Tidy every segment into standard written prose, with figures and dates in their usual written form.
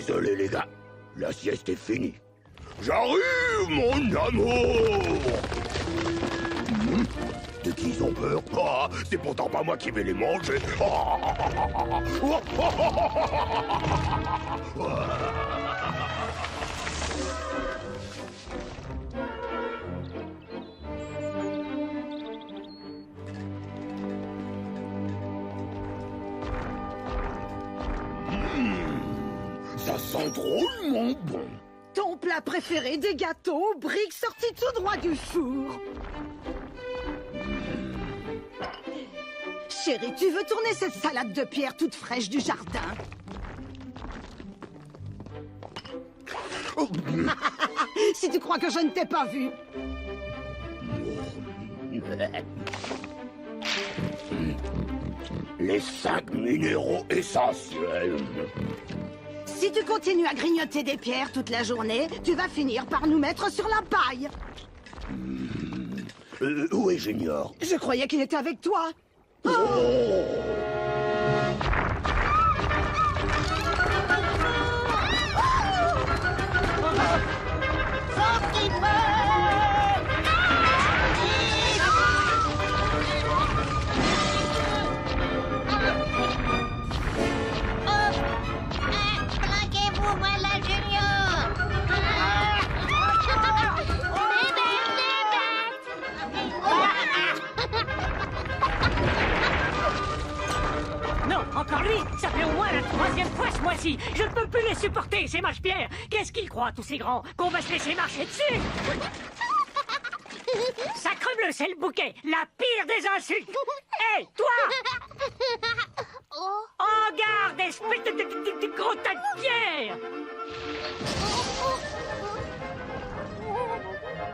Désolé les gars, la sieste est finie. J'arrive, mon amour. De qui ils ont peur? Ah, c'est pourtant pas moi qui vais les manger. Ça sent drôlement bon. Ton plat préféré, des gâteaux, briques sortis tout droit du four. Chérie, tu veux tourner cette salade de pierre toute fraîche du jardin? Si tu crois que je ne t'ai pas vu. Les 5 minéraux essentiels. Si tu continues à grignoter des pierres toute la journée, tu vas finir par nous mettre sur la paille. Où est Junior? Je croyais qu'il était avec toi. Oh. Encore lui? Ça fait au moins la 3e fois ce mois-ci. Je ne peux plus les supporter, ces mâche-pierres. Qu'est-ce qu'ils croient, tous ces grands? Qu'on va se laisser marcher dessus? Sacrebleu, c'est le bouquet. La pire des insultes. Hé, hey, toi! En garde, espèce de gros tas de pierre!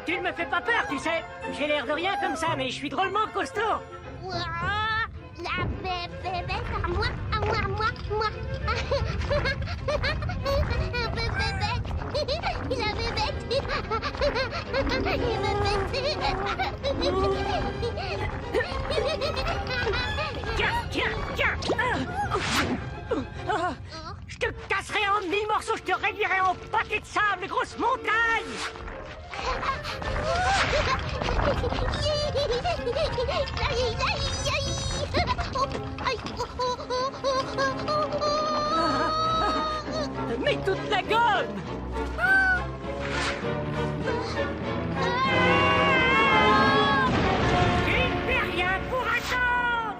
Tu ne me fais pas peur, tu sais. J'ai l'air de rien comme ça, mais je suis drôlement costaud. La bébête à moi, à moi, à moi, moi. La bébête. La bébête. Tiens. Je te casserai en 1000 morceaux, je te réduirai en paquet de sable, grosse montagne. Mais toute la gomme! Il n'est rien pour attendre!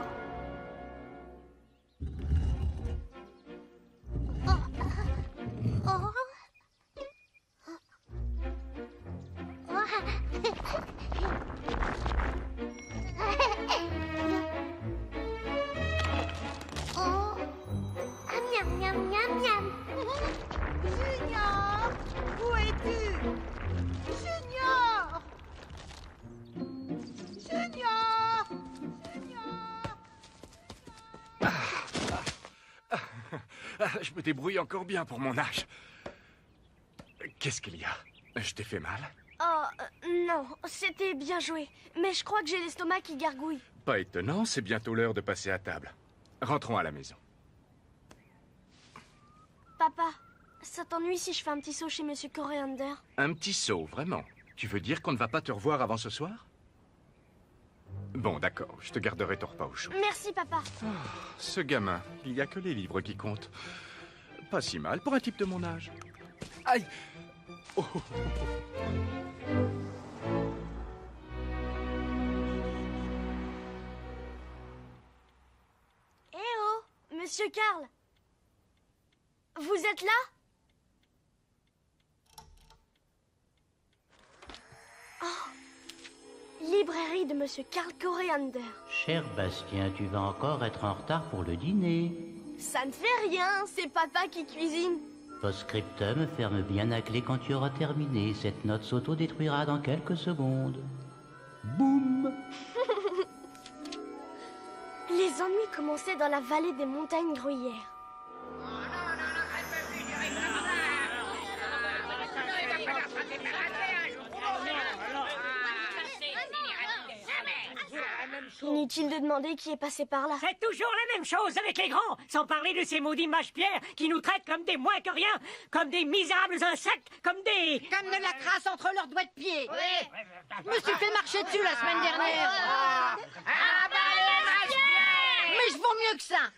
Junior! Où es-tu? Junior! Junior! Je me débrouille encore bien pour mon âge. Qu'est-ce qu'il y a? Je t'ai fait mal? Non, c'était bien joué. Mais je crois que j'ai l'estomac qui gargouille. Pas étonnant, c'est bientôt l'heure de passer à table. Rentrons à la maison. Papa, ça t'ennuie si je fais un petit saut chez Monsieur Coriander? Un petit saut, vraiment? Tu veux dire qu'on ne va pas te revoir avant ce soir? Bon, d'accord, je te garderai ton repas au chaud. Merci, papa. Oh, ce gamin, il n'y a que les livres qui comptent. Pas si mal pour un type de mon âge. Aïe! Oh. Eh oh, Monsieur Karl! Vous êtes là? Oh. Librairie de Monsieur Karl Coriander. Cher Bastien, tu vas encore être en retard pour le dîner. Ça ne fait rien, c'est papa qui cuisine. Post-scriptum, ferme bien à clé quand tu auras terminé. Cette note s'auto-détruira dans quelques secondes. Boum! Les ennuis commençaient dans la vallée des montagnes gruyères. Inutile de demander qui est passé par là. C'est toujours la même chose avec les grands, sans parler de ces maudits mâche-pierres qui nous traitent comme des moins que rien, comme des misérables insectes, comme des... Comme de la crasse entre leurs doigts de pied. Je me suis fait marcher dessus la semaine dernière. Mais je vaux mieux que ça.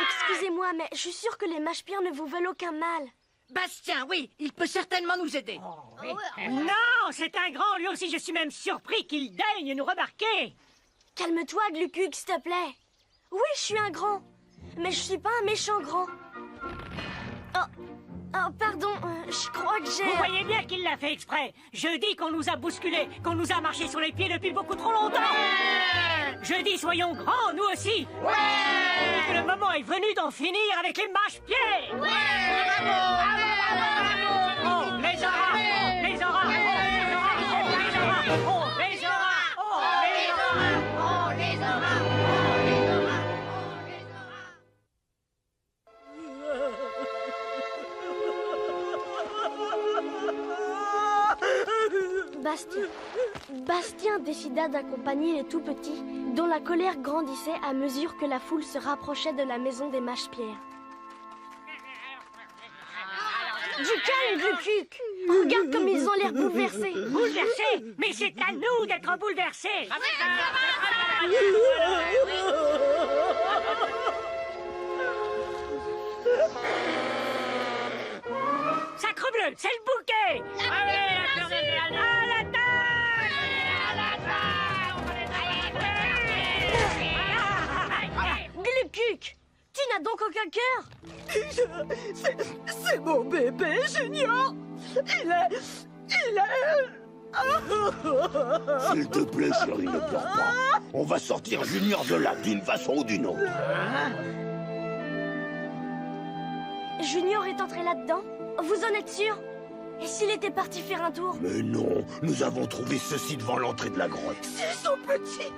Excusez-moi, mais je suis sûre que les mâche-pierres ne vous veulent aucun mal. Bastien, oui, il peut certainement nous aider. Non, c'est un grand, lui aussi, je suis même surpris qu'il daigne nous remarquer. Calme-toi, Glucuk, s'il te plaît. Oui, je suis un grand, mais je suis pas un méchant grand. Oh, pardon, je crois que j'ai... Vous voyez bien qu'il l'a fait exprès. Je dis qu'on nous a bousculés, qu'on nous a marché sur les pieds depuis beaucoup trop longtemps. Je dis soyons grands, nous aussi. Et que le moment est venu d'en finir avec les mâche-pieds. Oh, les aura, les aura, les aura, les aura, oh, les aura, oh, les aura, oh, les aura, oh, les aura, oh, les aura. Bastien décida d'accompagner les tout-petits, dont la colère grandissait à mesure que la foule se rapprochait de la maison des mâche-pierres. Du calme, Glucuk! Regarde comme ils ont l'air bouleversés! Bouleversés? Mais c'est à nous d'être bouleversés! Sacrebleu, c'est le bouquet! À la Glucuk! Tu n'as donc aucun cœur? C'est mon bébé, Junior. Il est... S'il te plaît, chérie, ne pleure pas. On va sortir Junior de là, d'une façon ou d'une autre. Junior est entré là-dedans? Vous en êtes sûr? Et s'il était parti faire un tour? Mais non, nous avons trouvé ceci devant l'entrée de la grotte. C'est son petit...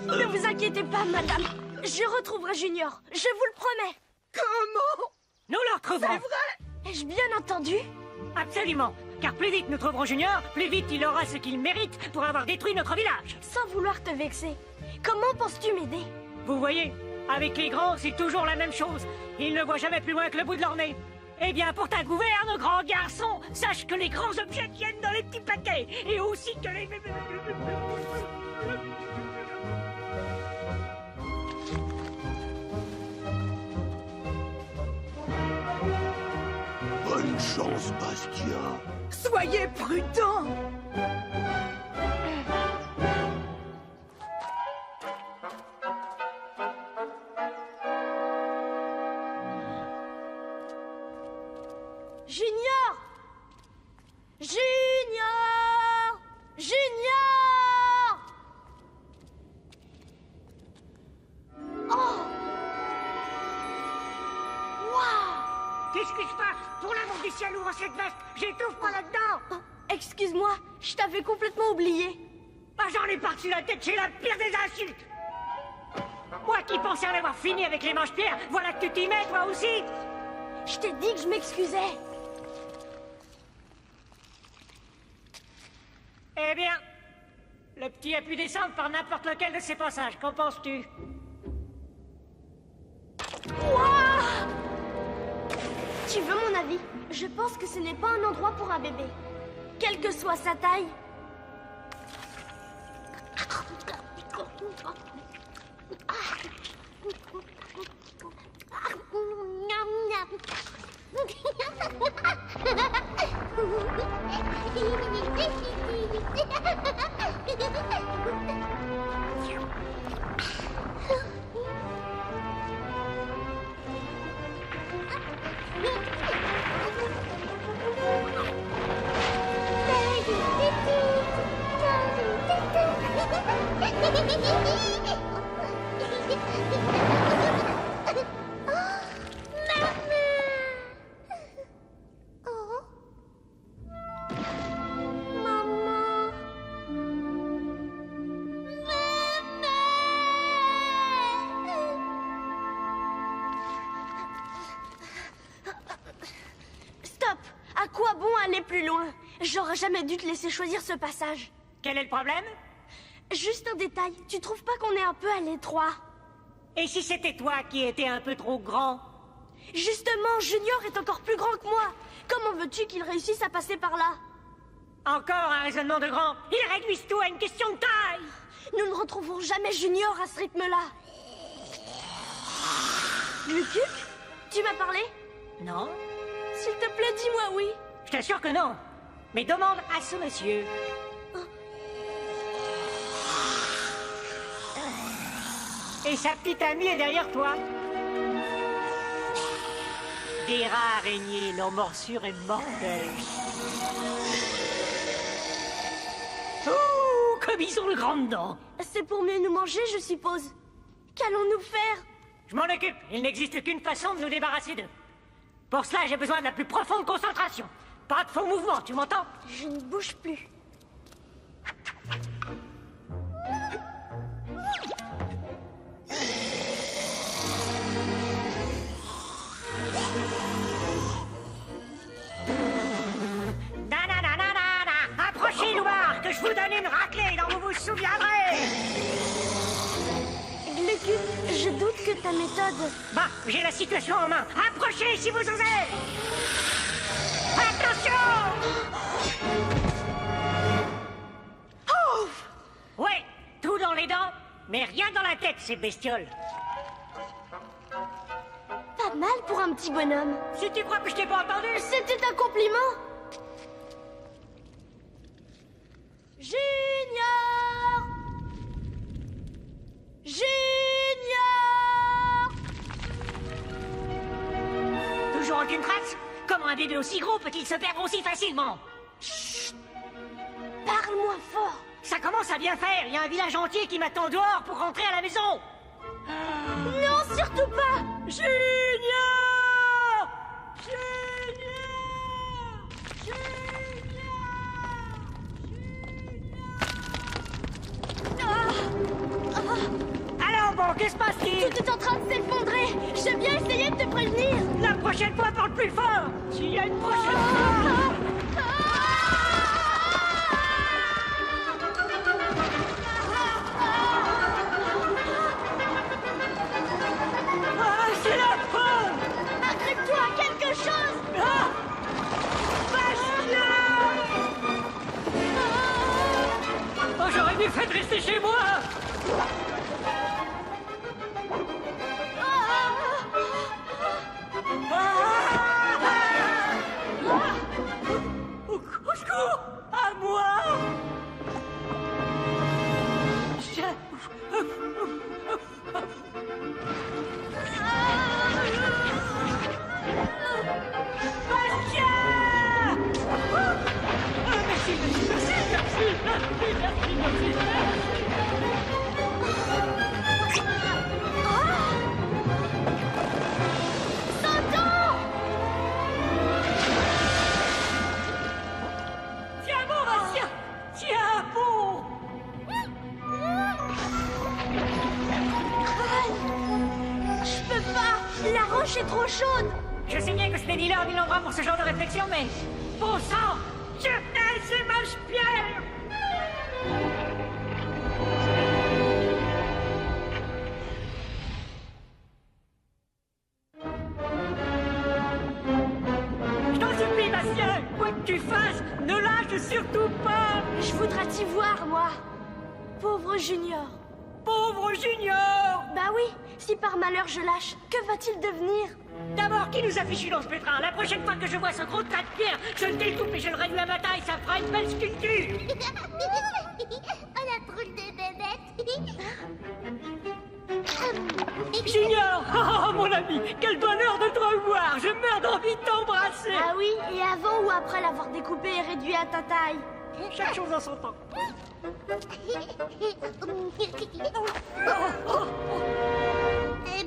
Ne vous inquiétez pas, madame. Je retrouverai Junior, je vous le promets. Comment? Nous le retrouverons! Ai-je bien entendu? Absolument! Car plus vite nous trouverons Junior, plus vite il aura ce qu'il mérite pour avoir détruit notre village! Sans vouloir te vexer, comment penses-tu m'aider? Vous voyez, avec les grands, c'est toujours la même chose. Ils ne voient jamais plus loin que le bout de leur nez. Eh bien, pour ta gouverne, grand garçon, sache que les grands objets tiennent dans les petits paquets, et aussi que les... Bonne chance, Bastien. Soyez prudent. Junior! Junior! Junior! Oh! Waouh! Qu'est-ce qui se passe? Pour l'amour du ciel, ouvre cette veste! J'étouffe pas là-dedans! Oh, excuse-moi, je t'avais complètement oublié. Ah, j'en ai par-dessus la tête, c'est la pire des insultes! Moi qui pensais en avoir fini avec les manches-pierres, voilà que tu t'y mets, toi aussi! Je t'ai dit que je m'excusais. Eh bien, le petit a pu descendre par n'importe lequel de ces passages. Qu'en penses-tu? Ouah! Tu veux mon avis? Je pense que ce n'est pas un endroit pour un bébé. Quelle que soit sa taille. À quoi bon aller plus loin? J'aurais jamais dû te laisser choisir ce passage. Quel est le problème? Juste un détail, tu trouves pas qu'on est un peu à l'étroit? Et si c'était toi qui étais un peu trop grand? Justement, Junior est encore plus grand que moi. Comment veux-tu qu'il réussisse à passer par là? Encore un raisonnement de grand. Ils réduisent tout à une question de taille. Nous ne retrouverons jamais Junior à ce rythme-là. Lucuc, tu m'as parlé? Non? S'il te plaît, dis-moi oui. Je t'assure que non. Mais demande à ce monsieur. Et sa petite amie est derrière toi. Des rats araignées, leur morsure est mortelle. Ouh, comme ils ont le grand dedans. C'est pour mieux nous manger, je suppose. Qu'allons-nous faire? Je m'en occupe. Il n'existe qu'une façon de nous débarrasser d'eux. Pour cela, j'ai besoin de la plus profonde concentration. Pas de faux mouvements, tu m'entends? Je ne bouge plus. Nananana, approchez, Loubard, que je vous donne une raclée dont vous vous souviendrez. Lucuc, je doute que ta méthode... Bah, j'ai la situation en main. Approchez si vous osez. Attention! Ouf! Ouais, tout dans les dents, mais rien dans la tête, ces bestioles. Pas mal pour un petit bonhomme. Si tu crois que je t'ai pas entendu... C'était un compliment. Junior! Junior! Toujours aucune trace? Comment un bébé aussi gros peut-il se perdre aussi facilement? Chut! Parle-moi fort. Ça commence à bien faire. Il y a un village entier qui m'attend dehors pour rentrer à la maison. Non, surtout pas! Junior! Alors bon, que se passe-t-il? Tout est en train de s'effondrer. J'ai bien essayé de te prévenir. La prochaine fois, parle plus fort. S'il y a une prochaine fois... C'est la fin! Accroche-toi à quelque chose. Ah! Bastien! Oh, j'aurais mieux fait de rester chez moi! Au secours! À moi! Tiens bon, Bastien! Tiens bon! Je peux pas. La roche est trop chaude. Je sais bien que ce n'est ni l'heure ni l'endroit pour ce genre de réflexion, mais... Bon sang! Je hais ces mâche-pierres! Je t'en supplie, Bastien! Quoi que tu fasses, ne lâche surtout pas! Je voudrais t'y voir, moi. Pauvre Junior. Pauvre Junior! Bah oui, si par malheur je lâche, que va-t-il devenir? D'abord, qui nous a fichu dans ce pétrin? La prochaine fois que je vois ce gros tas de pierres, je le découpe et je le réduis à ma taille, ça fera une belle sculpture! Oh, la drôle de bébête. Junior! Oh, mon ami! Quel bonheur de te revoir! Je meurs d'envie de t'embrasser! Ah oui, et avant ou après l'avoir découpé et réduit à ta taille? Chaque chose en son temps.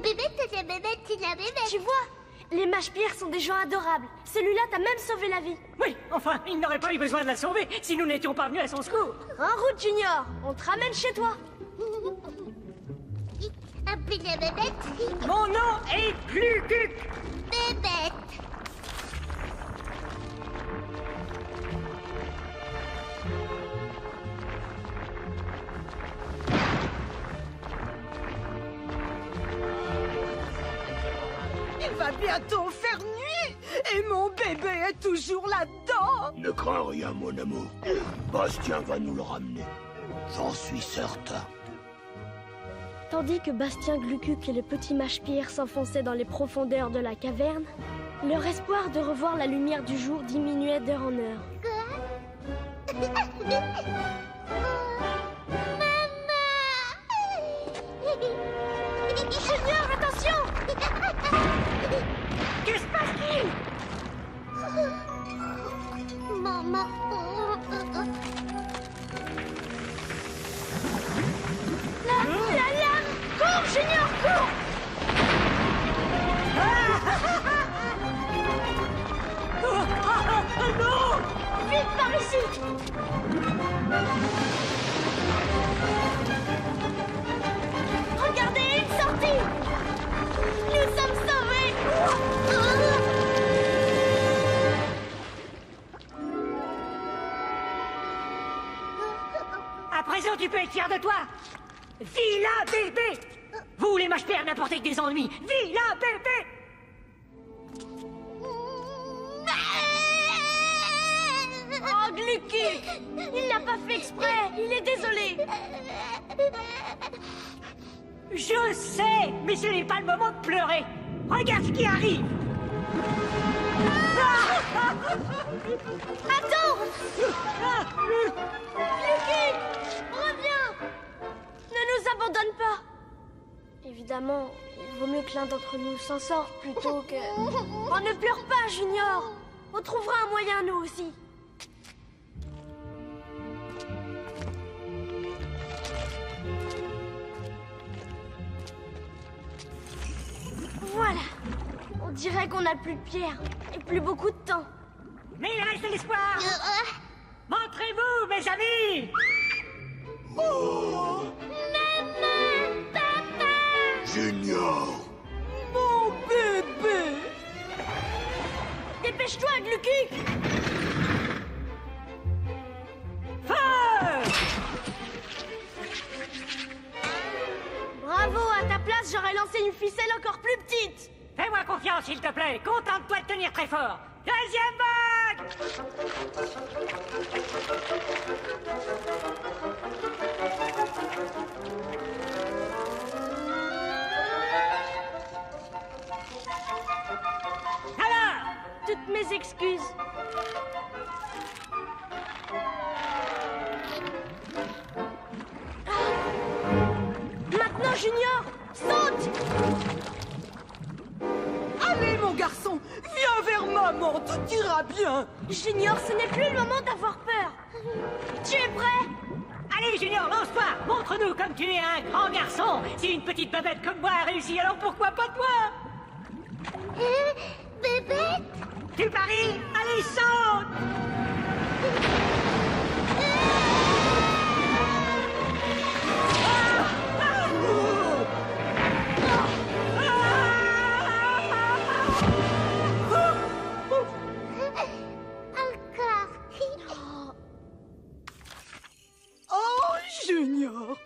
Bébête, la bébête, c'est la bébête. Tu vois, les mâche-pierres sont des gens adorables. Celui-là t'a même sauvé la vie. Oui, enfin, il n'aurait pas eu besoin de la sauver si nous n'étions pas venus à son secours. En route, Junior, on te ramène chez toi. Appelez la bébête. Mon nom est Glucuc. Bébête. Il va bientôt faire nuit et mon bébé est toujours là-dedans. Ne crains rien, mon amour. Bastien va nous le ramener. J'en suis certain. Tandis que Bastien, Glucuc et le petit Mâche-Pierre s'enfonçaient dans les profondeurs de la caverne, leur espoir de revoir la lumière du jour diminuait d'heure en heure. Junior, attention! Que se passe-t-il? Maman. L'alarme! Cours, Junior, cours! Non! Vite par ici! Regardez, une sortie! Nous sommes sauvés! À présent, tu peux être fier de toi. Vilain bébé! Vous, les mâche-pierres, n'apportez que des ennuis. Vilain bébé! Oh, Glucuc! Il n'a pas fait exprès! Il est désolé! Je sais, mais ce n'est pas le moment de pleurer. Regarde ce qui arrive. Attends! Glucuc! Reviens! Ne nous abandonne pas! Évidemment, il vaut mieux que l'un d'entre nous s'en sorte plutôt que... Oh, ne pleure pas, Junior! On trouvera un moyen, nous aussi. Voilà. On dirait qu'on n'a plus de pierre et plus beaucoup de temps. Mais il reste de l'espoir. Montrez-vous, mes amis. Junior. Mon bébé. Dépêche-toi, Glucuc! Feu! Bravo, à ta place, j'aurais lancé une ficelle encore plus petite. Fais-moi confiance, s'il te plaît. Contente-toi de tenir très fort. Deuxième vague! Alors! Toutes mes excuses. Maintenant, Junior, saute! Allez, mon garçon, viens vers maman, tout ira bien. Junior, ce n'est plus le moment d'avoir peur. Tu es prêt? Allez, Junior, lance-toi! Montre-nous comme tu es un grand garçon! Si une petite babette comme moi a réussi, alors pourquoi pas toi? Bébête. Tu paries? Allez, saute! Encore. Oh, Junior,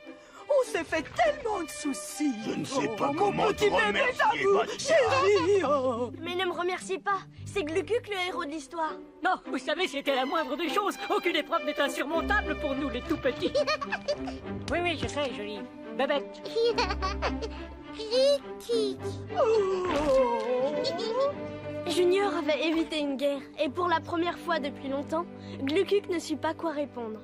on s'est fait tellement de soucis. Je ne sais pas mon comment petit te bébé remercier, d'amour, Bastien. chérie. Oh. Mais ne me remerciez pas. C'est Glucuc le héros de l'histoire. Non, vous savez, c'était la moindre des choses. Aucune épreuve n'est insurmontable pour nous, les tout petits. Oui, oui, je sais, jolie. Babette. Critique. Junior avait évité une guerre, et pour la première fois depuis longtemps, Glucuc ne sut pas quoi répondre.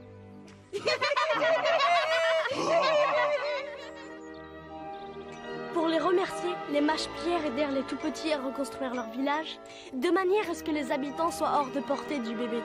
Pour les remercier, les mâche-pierres aidèrent les tout-petits à reconstruire leur village, de manière à ce que les habitants soient hors de portée du bébé.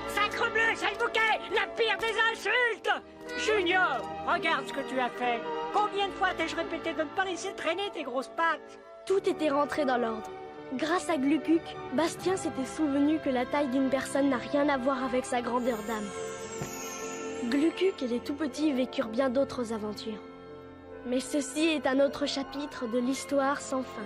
Sacrebleu, sale bouquet! La pire des insultes! Junior, regarde ce que tu as fait. Combien de fois t'ai-je répété de ne pas laisser traîner tes grosses pattes? Tout était rentré dans l'ordre. Grâce à Glucuc, Bastien s'était souvenu que la taille d'une personne n'a rien à voir avec sa grandeur d'âme. Glukkuk et les Tout-Petits vécurent bien d'autres aventures. Mais ceci est un autre chapitre de l'histoire sans fin.